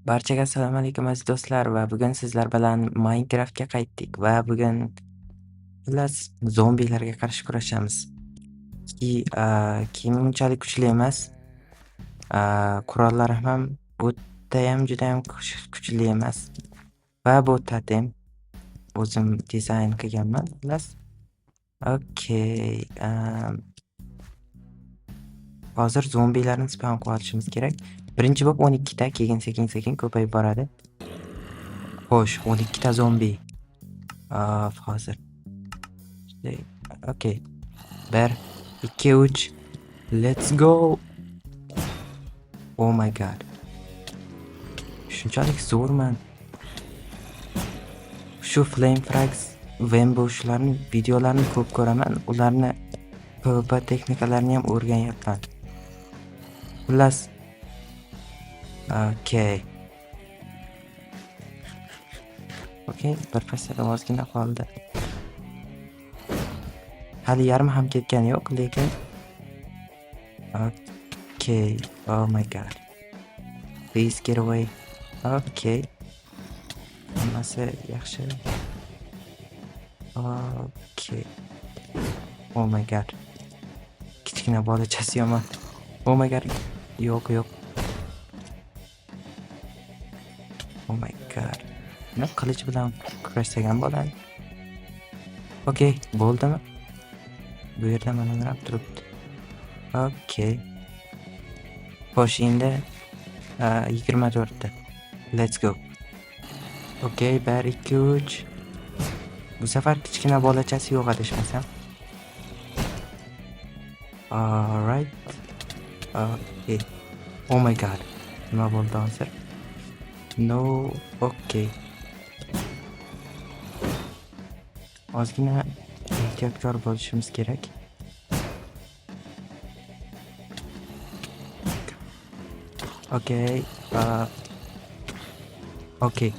Barchaga assalomu alaykum aziz do'stlar va bugun sizlar bilan Minecraftga qaytdik va bugun xullas zombilarga qarshi kurashamiz. Kiyimim unchalik kuchli emas. Qurollarim ham judayam kuchli emas. Va bu totem o'zim dizayn qilganman xullas. Okey. Hozir zombilarni spam qilib olishimiz kerak. Birinchi bo'lib 12 ta, keyin sekin-sekin ko'payib boradi. Xo'sh, 12 ta zombi. Hozir. Okey. 1, 2, 3. Let's go. Oh my god. Shunchalik zo'rman. Shu Flame Frags, Wembushlarning videolarini ko'p ko'raman. Ularni PvP texnikalarini ham o'rganyapman. Xullas. Okey, bir pasda ozgina qoldi. Hali yarmi ham ketgani yo'q, lekin okey. Oh my god. Please get away. Okey. Hammasi yaxshi. Okey. Oh my god. Kichkina bolachasi yomon. Oh my god. Yo'q. Oh my god. Nima qilich bilan kurashgan bo'ladi? Okey, bo'ldimi? Bu yerda mana nima turibdi? Okey. Xo'sh, endi 24 ta. Let's go. Okey, 1, 2, 3. Bu safar kichkina bolachasi yo'q adashmasam. Alright. Okay. Oh my god. Nima bo'ldi hozir? No, okey. Ozgina ehtiyotkor bo'lishimiz kerak. Okey. Okey.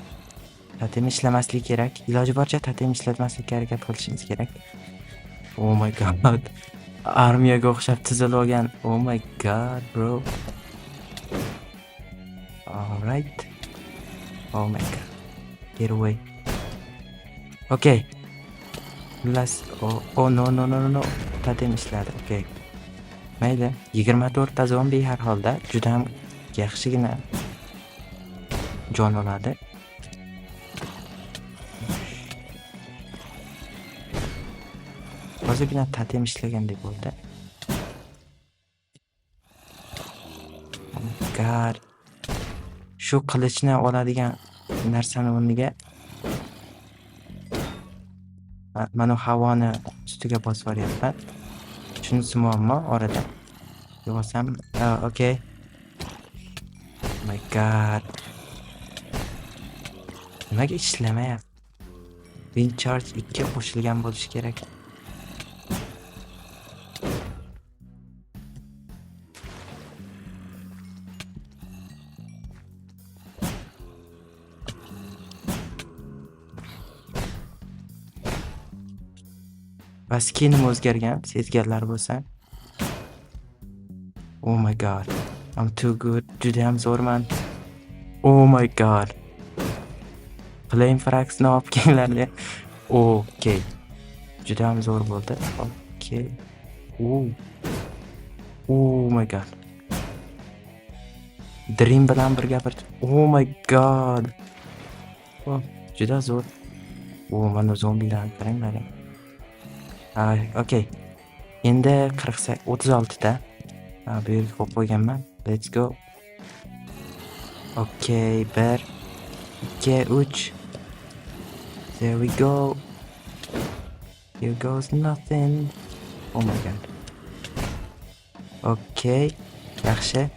Totem ishlamaslik kerak. Iloji boricha totem ishlatmaslikka harakat qilishimiz kerak. Oh my god. Armiyaga o'xshab tizilib olgan. Oh my god, bro. Alright. Oh my god. Get away. Okay. Oh no. Totem ishladi. Okay. Mayli. 24 ta zombi har holda juda ham yaxshigina jon oladi. Hozirgina totem ishlagandek bo'ldi. Oh my god. Shu qilichni oladigan narsani o'rniga mana havoni ustiga bosib olyapman. Shunisi muammo orada. Yo'qsam, okey. Oh my god. Nimaga ishlamayapti? Wind charge 2 qo'shilgan bo'lishi kerak. Va skinim o'zgargan, sezganlar bo'lsa. Oh my god. I'm too good. Juda ham zo'rman. Oh my god. Flame Frags'ni olib kelinglar. Okay. Juda ham zo'r bo'ldi. Okay. Oh my god. Dream bilan birga bir. Oh my god. Juda zo'r. Mana zombilarni qaranglar. Okey. Endi 36 ta. Bu yerga qo'yib qo'yganman. Let's go. Okey, 1, 2, 3. There we go. Here goes nothing. Oh my god. Okey. Yaxshi.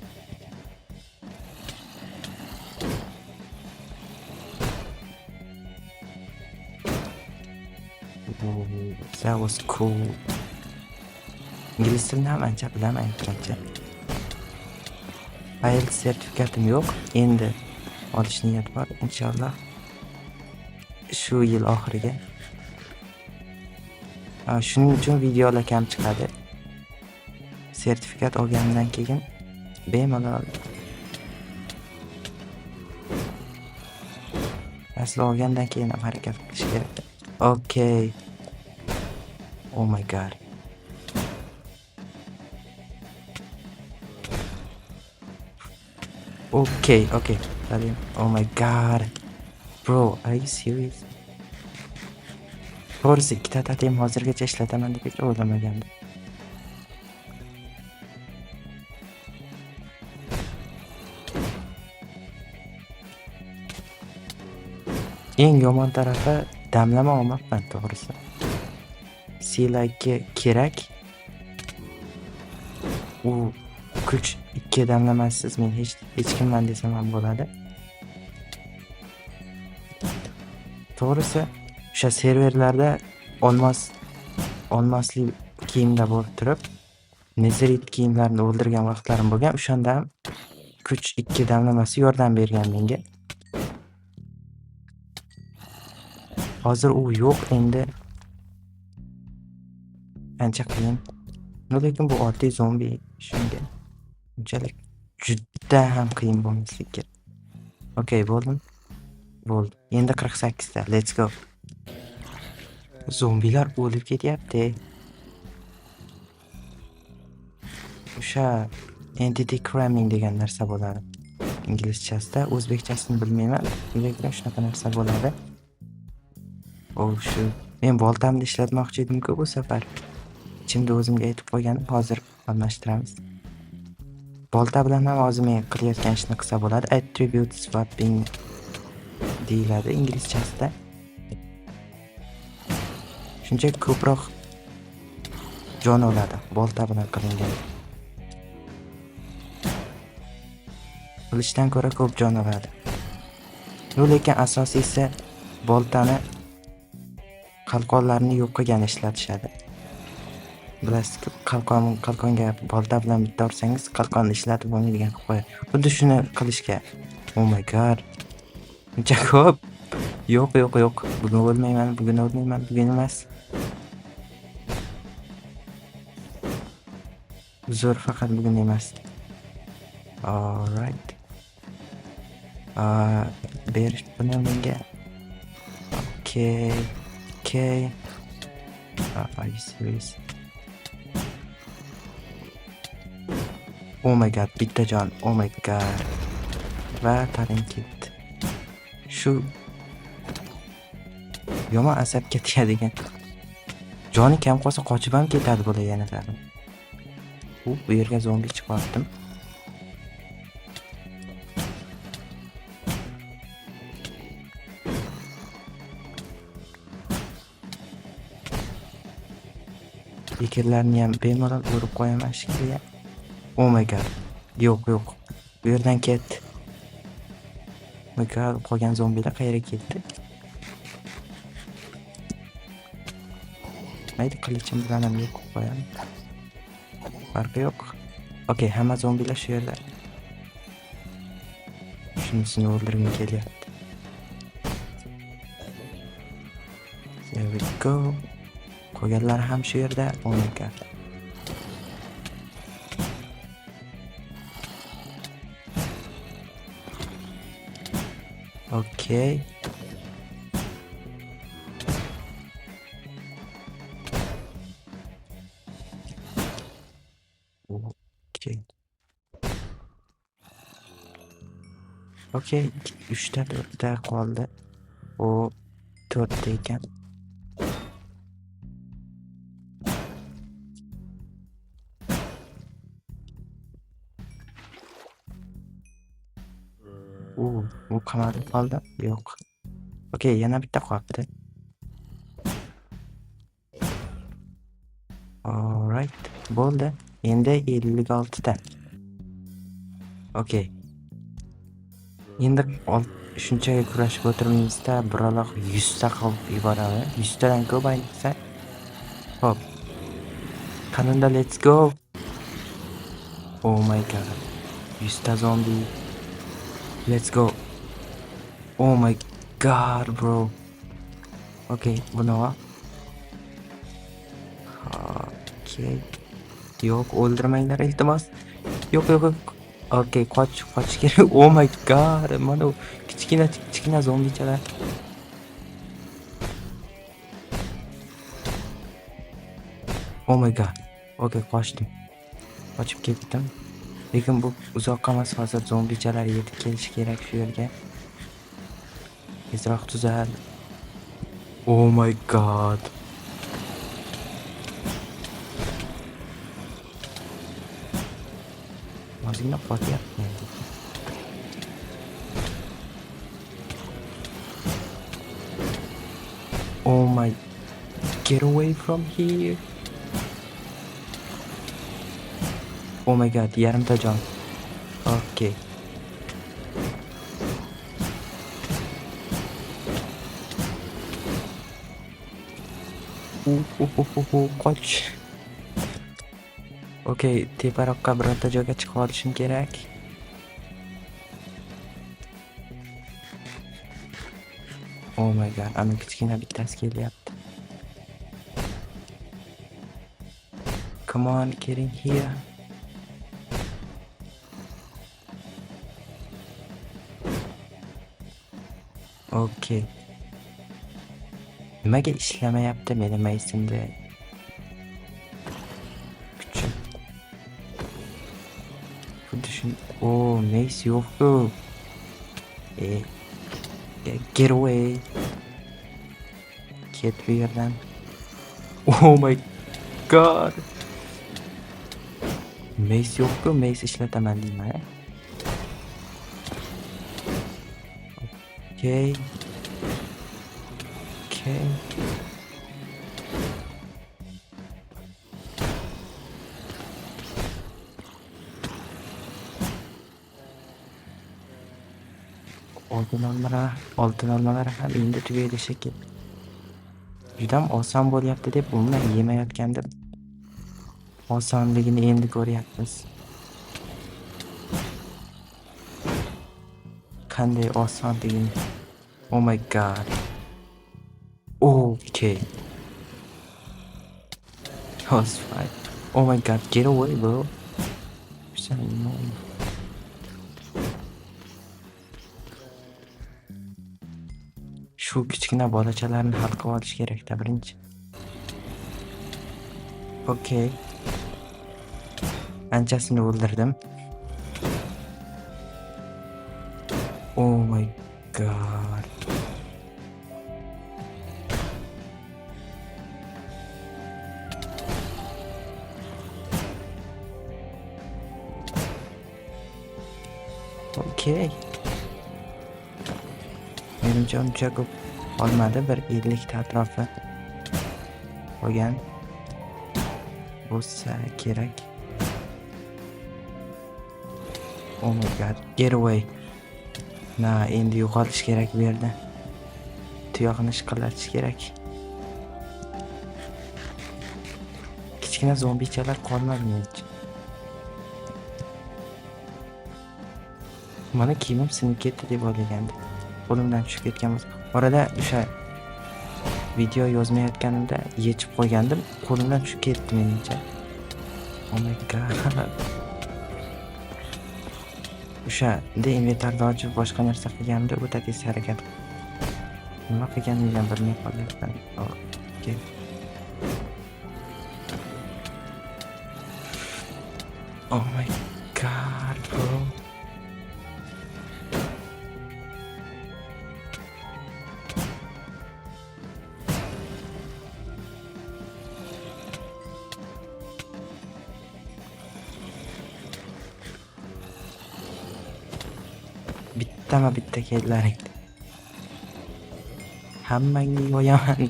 That was cool. Ingliz tilini ham ancha bilaman aytgancha. IELTS sertifikatim yo'q. Endi olish niyat bor inshaalloh. Shu yil oxiriga. Shuning uchun videolar kam chiqadi. sertifikat olgandan keyin bemalol Asli olgandan keyin ham harakat qilish kerak. Okay. Oh my god. Okay. Oh my god. Bro, are you serious? To'g'risi ikkita totem hozirgacha ishlataman deb hech o'ylamagandim. Eng yomon tarafi damlama olmabman to'g'risi. Silaki kerak. U kuch 2 damlamasiz men hech kimman desam ham bo'ladi. To'g'risi o'sha serverlarda olmosli kiyimda bo'lib turib, nezerit kiyimlarni o'ldirgan vaqtlarim bo'lgan. O'shanda ham kuch 2 damlamasi yordam bergan menga. Hozir u yo'q endi. Ancha qiyin. Lekin bu oddiy zombi shunga unchalik juda ham qiyin bo'lmasligi kerak. Okay, bo'ldi. Endi 48 ta. Let's go. Zombilar o'lib ketyapti. O'sha entity cramming degan narsa bo'ladi. Inglizchasida, o'zbekchasini bilmayman. Lekin shunaqa narsa bo'ladi. Shu men boltamni ishlatmoqchi edim-ku bu safar. Ichimda o'zimga aytib qo'yganim, hozir almashtiramiz. Bolta bilan ham hozir men qilayotgan ishni qilsa bo'ladi. Attribute swapping deyiladi inglizchasida. Shunchaki ko'proq jon oladi bolta bilan qilingan. Qilichdan ko'ra ko'p jon oladi. Lekin asosiysi boltani qalqonlarni yo'q qilgan ishlatishadi. Bilasiz-ku, qalqonga bolta bilan bitta ursangiz, qalqonni ishlatib bo'lmaydigan qilib qo'yadi. Xuddi shuni qilishga. Oh my god. Uncha ko'p. Yo'q. Bugun o'lmayman, bugun emas. Zo'r, faqat bugun emas. Alright. Berish buni menga. Okay. Are you serious? Oh my god, bitta jon. Oh my god. Va tarim ketdi. Shu yomon asabga tegadigan. Joni kam qolsa qochib ham ketadi bo'la yana tarim. Bu yerga zombi chiqardim. Bekerlarni ham bemalol urib qo'yaman shekilli. Oh my god. Yo'q. Bu yerdan ketdi. Oh my god, qolgan zombilar qayerga ketdi? Mayli qilichim bilan ham yo'q qilib qo'yaman. Farqi yo'q. Okay, hamma zombilar shu yerda. Shunisini o'ldirgim kelyapti. Here we go. Qolganlar ham shu yerda. Oh my god. Okay. Okay, 3 ta 4 ta qoldi. O 4 ta ekan. Bu qamalib qoldi. Yo'q. Okay, yana bitta qolibdi. Alright, bo'ldi. Endi 56 ta. Okay. Endi shunchaga kurashib o'tirmaymizda, biroq 100 ta qilib yuboradi. 100 tadan ko'p aytsa. Hop. Qanunda let's go. Oh my god. 100 ta zombi. Let's go. Oh my god, bro. Okay, buni ol. Okay. Yo'q, o'ldirmanglar iltimos. Yo'q. Okay, qoch kerak. Oh my god, mana kichkina zombichalar. Oh my god. Okey, qochdim. Qochib ketdim. Lekin bu uzoqqa emas, hozir zombichalar yetib kelishi kerak shu yerga. Tezroq tuzal. Oh my god. Ozgina qotyapti. Oh my. Get away from here. Oh my god, yarimta jon. Okay. Qoch. Okay, teparoqqa birorta joyga chiqib olishim kerak. Oh my god, ana kichkina bittasi kelyapti. Come on, get in here. Okay. Nimaga ishlamayapti meni maysimda? Kuchim. Xuddi shun. Oh, mays yo'q-ku. Get away. Ket bu yerdan. Oh my god. Mays yo'q-ku, mays ishlataman deyman. Okay. Oltin olmalar ham endi tugaydi shekil. Juda oson bo'lyapti deb umuman yemayotgandim. Osonligini endi ko'ryapmiz. Qanday osonligini. Oh my god. Okay. That was fine. Oh my god, get away, bro. You're so annoying. Shu kichkina bolachalarni hal qilib olish kerak-da birinchi. Okay. Anchasini o'ldirdim. Oh my god. Okay. Menimcha uncha ko'p olmadi, bir 50 ta atrofi qolgan bo'lsa kerak. Oh my god, get away. Endi yo'qotish kerak bu yerda. Tuyoqni shiqillatish kerak. Kichkina zombichalar qolmadi menimcha. Mana kiyimim sinib ketdi deb o'ylagandim. Qo'limdan tushib ketgan bo'lsa. Orada o'sha video yozmayotganimda yechib qo'ygandim, qo'limdan tushib ketdi menimcha. Oh my god. O'sha inventarni ochib boshqa narsa qilganimda o'ta tez harakat. Nima qilganimni bilmay qolyapman. Okay. Oh my god, bro. Bitta kellaring. Hammangni yo'yaman.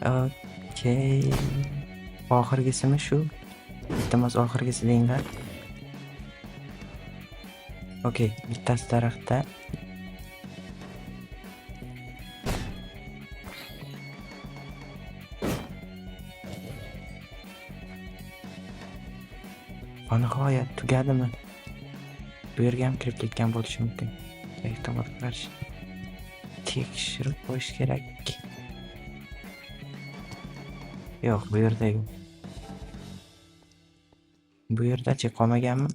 Okay. Oxirgisimi shu? Iltimos oxirgisi denglar. Okay, bittasi daraxtda. Nihoyat tugadimi? Bu yerga ham kirib ketgan bo'lishi mumkin. Ehtimol qarshi tekshirib qo'yish kerak. Yo'q, bu yerda yo'q. Bu yerda-chi qolmaganmi?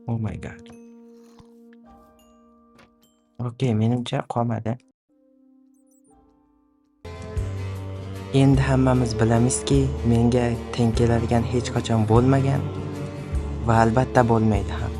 Oh my god. Okey, menimcha qolmadi. Endi hammamiz bilamizki, menga teng keladigan hech qachon bo'lmagan va albatta bo'lmaydi ham.